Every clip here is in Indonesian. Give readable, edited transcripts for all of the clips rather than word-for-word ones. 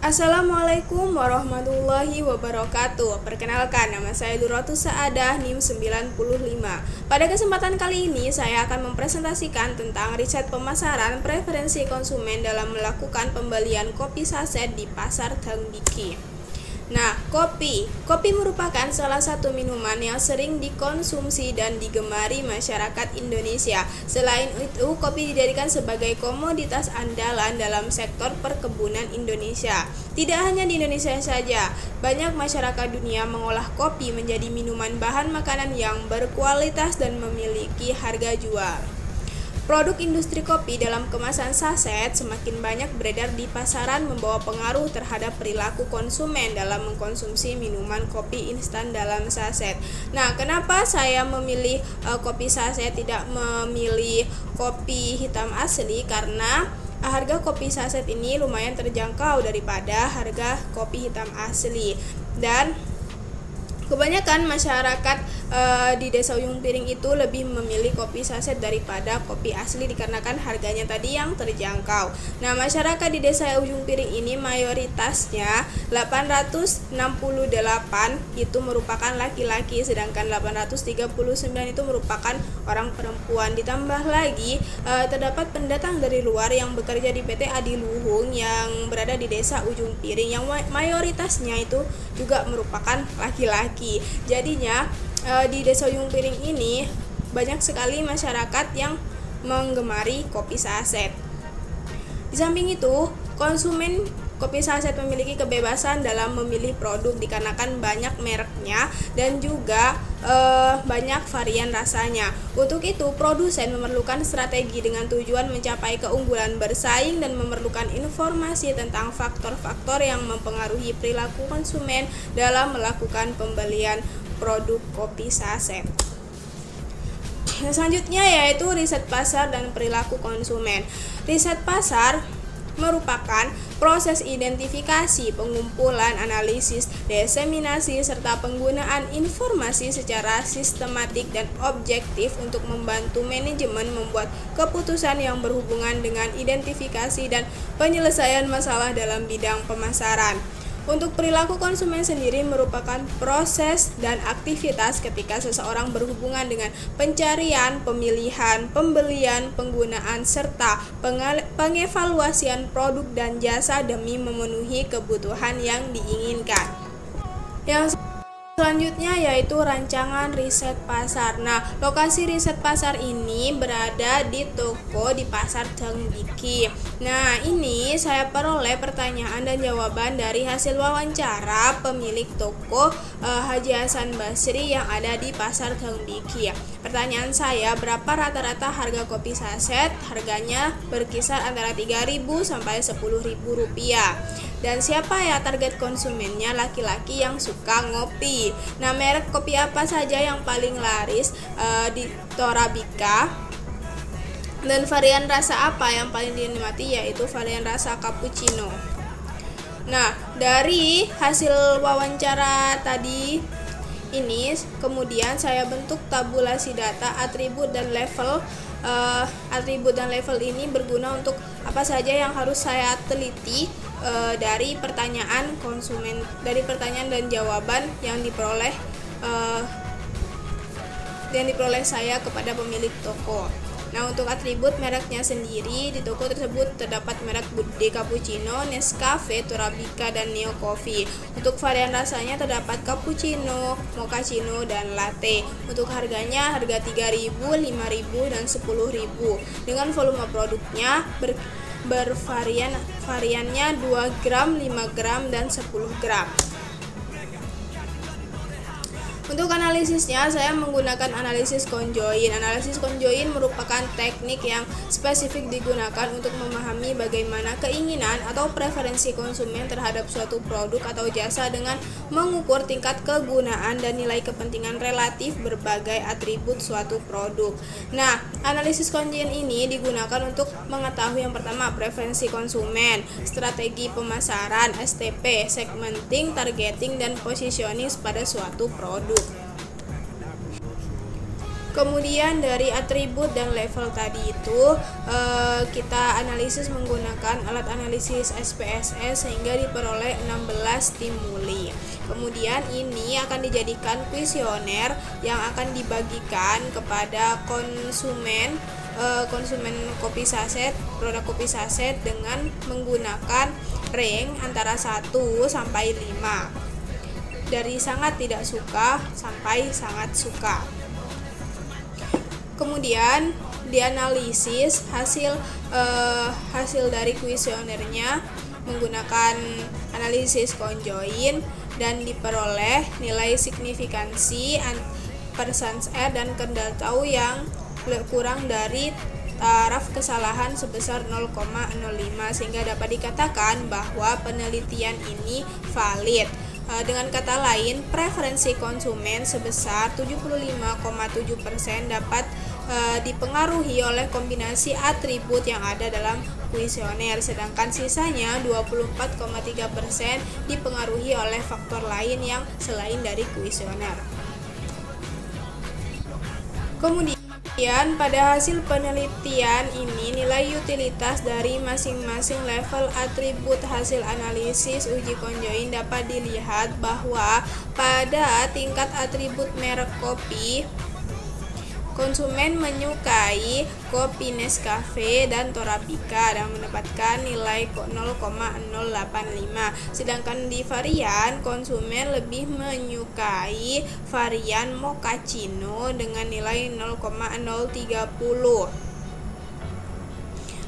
Assalamualaikum warahmatullahi wabarakatuh. Perkenalkan, nama saya Duratus Saadah, NIM 95. Pada kesempatan kali ini saya akan mempresentasikan tentang riset pemasaran preferensi konsumen dalam melakukan pembelian kopi saset di pasar Gang Diki. Nah, kopi merupakan salah satu minuman yang sering dikonsumsi dan digemari masyarakat Indonesia. Selain itu, kopi dijadikan sebagai komoditas andalan dalam sektor perkebunan Indonesia. Tidak hanya di Indonesia saja, banyak masyarakat dunia mengolah kopi menjadi minuman bahan makanan yang berkualitas dan memiliki harga jual. Produk industri kopi dalam kemasan saset semakin banyak beredar di pasaran, membawa pengaruh terhadap perilaku konsumen dalam mengkonsumsi minuman kopi instan dalam saset. Nah, kenapa saya memilih kopi saset, tidak memilih kopi hitam asli? Karena harga kopi saset ini lumayan terjangkau daripada harga kopi hitam asli, dan kebanyakan masyarakat di Desa Ujung Piring itu lebih memilih kopi saset daripada kopi asli dikarenakan harganya tadi yang terjangkau. Nah, masyarakat di Desa Ujung Piring ini mayoritasnya 868 itu merupakan laki-laki, sedangkan 839 itu merupakan orang perempuan. Ditambah lagi terdapat pendatang dari luar yang bekerja di PT Adiluhung yang berada di Desa Ujung Piring yang mayoritasnya itu juga merupakan laki-laki. Jadinya di Desa Ujung Piring ini banyak sekali masyarakat yang menggemari kopi saset. Di samping itu, konsumen kopi saset memiliki kebebasan dalam memilih produk dikarenakan banyak mereknya dan juga banyak varian rasanya. Untuk itu, produsen memerlukan strategi dengan tujuan mencapai keunggulan bersaing dan memerlukan informasi tentang faktor-faktor yang mempengaruhi perilaku konsumen dalam melakukan pembelian produk kopi saset. Yang selanjutnya yaitu riset pasar dan perilaku konsumen. Riset pasar merupakan proses identifikasi, pengumpulan, analisis, diseminasi, serta penggunaan informasi secara sistematik dan objektif untuk membantu manajemen membuat keputusan yang berhubungan dengan identifikasi dan penyelesaian masalah dalam bidang pemasaran. Untuk perilaku konsumen sendiri merupakan proses dan aktivitas ketika seseorang berhubungan dengan pencarian, pemilihan, pembelian, penggunaan, serta pengevaluasian produk dan jasa demi memenuhi kebutuhan yang diinginkan. Yang selanjutnya yaitu rancangan riset pasar. Nah, lokasi riset pasar ini berada di toko di pasar Gang Diki. Nah, ini saya peroleh pertanyaan dan jawaban dari hasil wawancara pemilik toko Haji Hasan Basri yang ada di pasar Gang Diki. Pertanyaan saya, berapa rata-rata harga kopi saset? Harganya berkisar antara 3.000 sampai 10.000 rupiah. Dan siapa ya target konsumennya? Laki-laki yang suka ngopi. Nah, merek kopi apa saja yang paling laris di Torabika? Dan varian rasa apa yang paling dinikmati? Yaitu varian rasa cappuccino. Nah, dari hasil wawancara tadi ini, kemudian saya bentuk tabulasi data atribut dan level. Atribut dan level ini berguna untuk apa saja yang harus saya teliti dari pertanyaan konsumen, dari pertanyaan dan jawaban yang diperoleh saya kepada pemilik toko. Nah, untuk atribut mereknya sendiri, di toko tersebut terdapat merek Bude Cappuccino, Nescafe, Torabika, dan Neo Coffee. Untuk varian rasanya terdapat cappuccino, mochaccino, dan latte. Untuk harganya, harga 3.000, 5.000, dan 10.000. Dengan volume produknya variannya 2 gram, 5 gram, dan 10 gram. Untuk analisisnya, saya menggunakan analisis conjoin. Analisis conjoin merupakan teknik yang spesifik digunakan untuk memahami bagaimana keinginan atau preferensi konsumen terhadap suatu produk atau jasa dengan mengukur tingkat kegunaan dan nilai kepentingan relatif berbagai atribut suatu produk. Nah, analisis conjoin ini digunakan untuk mengetahui yang pertama, preferensi konsumen, strategi pemasaran, STP, segmenting, targeting, dan positioning pada suatu produk. Kemudian dari atribut dan level tadi itu kita analisis menggunakan alat analisis SPSS sehingga diperoleh 16 stimuli. Kemudian ini akan dijadikan kuesioner yang akan dibagikan kepada konsumen kopi saset, produk kopi saset dengan menggunakan rank antara 1 sampai 5. Dari sangat tidak suka sampai sangat suka. Kemudian dianalisis hasil dari kuesionernya menggunakan analisis conjoint dan diperoleh nilai signifikansi percent error dan kendal tahu yang kurang dari taraf kesalahan sebesar 0,05 sehingga dapat dikatakan bahwa penelitian ini valid. Dengan kata lain, preferensi konsumen sebesar 75,7% dapat dipengaruhi oleh kombinasi atribut yang ada dalam kuesioner, sedangkan sisanya 24,3% dipengaruhi oleh faktor lain yang selain dari kuesioner. Kemudian pada hasil penelitian ini nilai utilitas dari masing-masing level atribut hasil analisis uji conjoint dapat dilihat bahwa pada tingkat atribut merek kopi, konsumen menyukai kopi Nescafe dan Torabika dan mendapatkan nilai 0,085. Sedangkan di varian, konsumen lebih menyukai varian mochaccino dengan nilai 0,030.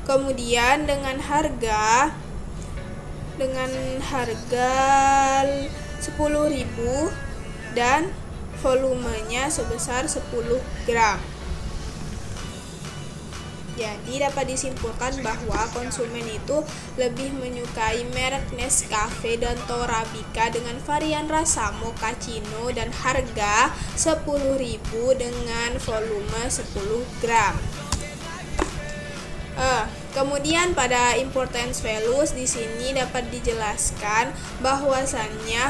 Kemudian dengan harga 10.000 dan volumenya sebesar 10 gram. Jadi dapat disimpulkan bahwa konsumen itu lebih menyukai merek Nescafe dan Torabika dengan varian rasa mochaccino dan harga 10.000 dengan volume 10 gram. Kemudian pada importance values di sini dapat dijelaskan bahwasannya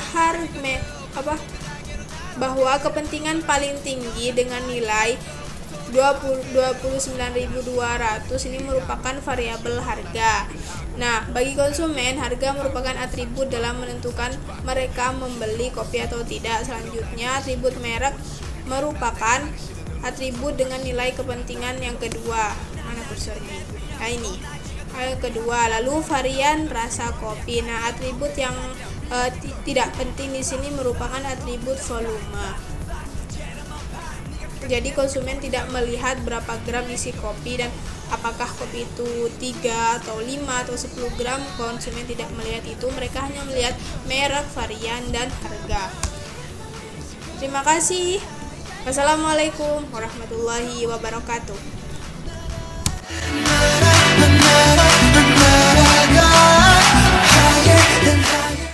bahwa kepentingan paling tinggi dengan nilai 29.200 ini merupakan variabel harga. Nah, bagi konsumen, harga merupakan atribut dalam menentukan mereka membeli kopi atau tidak. Selanjutnya, atribut merek merupakan atribut dengan nilai kepentingan yang kedua. Mana kursornya? Nah, ini. Yang kedua, lalu varian rasa kopi. Nah, atribut yang tidak penting di sini merupakan atribut volume. Jadi konsumen tidak melihat berapa gram isi kopi dan apakah kopi itu 3 atau 5 atau 10 gram. Konsumen tidak melihat itu, mereka hanya melihat merek, varian, dan harga. Terima kasih. Wassalamualaikum warahmatullahi wabarakatuh.